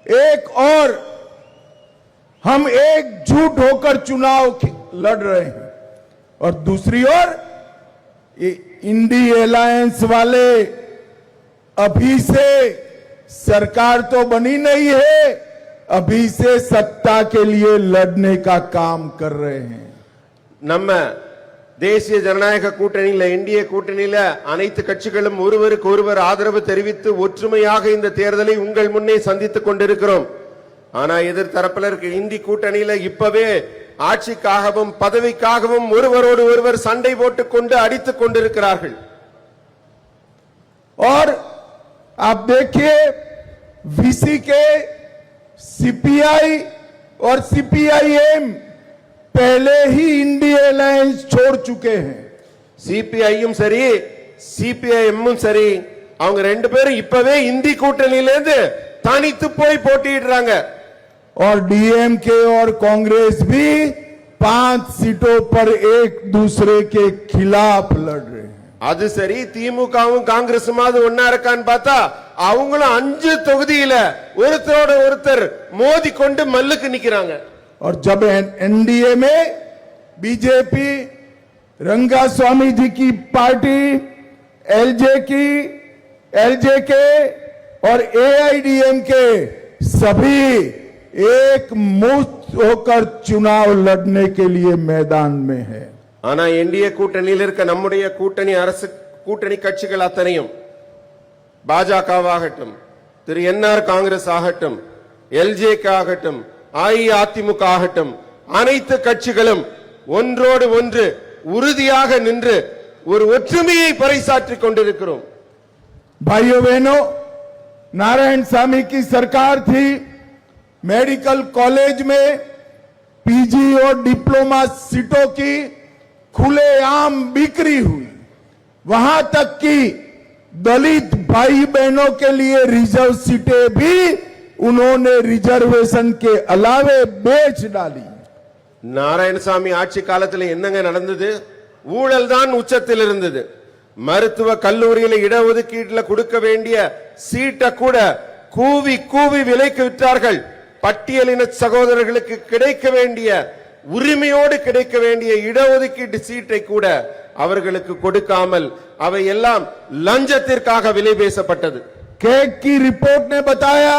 एक और हम एकजुट होकर चुनाव लड़ रहे हैं और दूसरी ओर ये इंडी अलायंस वाले अभी से सरकार तो बनी नहीं है, अभी से सत्ता के लिए लड़ने का काम कर रहे हैं. நம்ம தேசிய ஜனநாயக கூட்டணியில இந்திய கூட்டணியில அனைத்து கட்சிகளும் ஒருவருக்கு ஒருவர் ஆதரவு தெரிவித்து ஒற்றுமையாக இந்த தேர்தலை உங்கள் முன்னே சந்தித்துக் கொண்டிருக்கிறோம். ஆனா எதிர்த்தரப்பில் இருக்க இந்தி கூட்டணியில இப்பவே ஆட்சிக்காகவும் பதவிக்காகவும் ஒருவரோடு ஒருவர் சண்டை போட்டுக் கொண்டு அடித்துக் கொண்டிருக்கிறார்கள். और आप देखिए वीसी के सीपीआई और सीपीआईएम पहले ही इंडी अलायंस छोड़ चुके हैं. சிபிஐயும் சரி சிபிஐஎம்மும் சரி அவங்க ரெண்டு பேரும் இப்பவே இந்தி கூட்டணியில இருந்து தனித்து போய் போட்டியிடுறாங்க. और डीएमके और कांग्रेस भी 5 सीटों पर एक दूसरे के खिलाफ लड़ रहे हैं. அது சரி திமுகவும் காங்கிரசுமாவது ஒன்னா இருக்கான்னு பார்த்தா அவங்களும் 5 தொகுதியில ஒருத்தரோட ஒருத்தர் மோதி கொண்டு மல்லுக்கு நிக்கிறாங்க. और जब एनडीए में बीजेपी, रंगास्वामी जी की पार्टी, एलजेके और एआईडीएमके सभी एक मुश्त होकर चुनाव लड़ने के लिए मैदान में है. ஆனா என்டிஏ கூட்டணியில் இருக்க நம்முடைய கூட்டணி அரசு கூட்டணி கட்சிகள் அத்தனையும் பாஜகவாகட்டும், திரு என்ஆர் காங்கிரஸ் ஆகட்டும், எல்ஜேகே ஆகட்டும், அஇஅதிமுக ஆகட்டும், அனைத்து கட்சிகளும் ஒன்றோடு ஒன்று உறுதியாக நின்று ஒரு ஒற்றுமையை பறைசாற்றிக் கொண்டிருக்கிறோம். भाइयों बहनों, नारायण सामी की सरकार थी, मेडिकल कॉलेज में पीजी और डिप्लोमा सीटों की खुलेआम बिक्री हुई. वहां तक कि दलित भाई बहनों के लिए रिजर्व सीटें भी उन्होंने रिजर्वेशन के अलावे बेच डाली. நாராயணசாமி ஆட்சி காலத்தில் என்னங்க நடந்தது? ஊழல் தான் உச்சத்தில் இருந்தது. மருத்துவ கல்லூரியில இடஒதுக்கீட்டுல கொடுக்க வேண்டிய சீட்டை கூட கூவி கூவி விலைக்கு விற்றார்கள். பட்டியலின சகோதரர்களுக்கு கிடைக்க வேண்டிய உரிமையோடு கிடைக்க வேண்டிய இடஒதுக்கீட்டு சீட்டை கூட அவர்களுக்கு கொடுக்காமல் அவை எல்லாம் லஞ்சத்திற்காக விலை பேசப்பட்டது. केक की रिपोर्ट ने बताया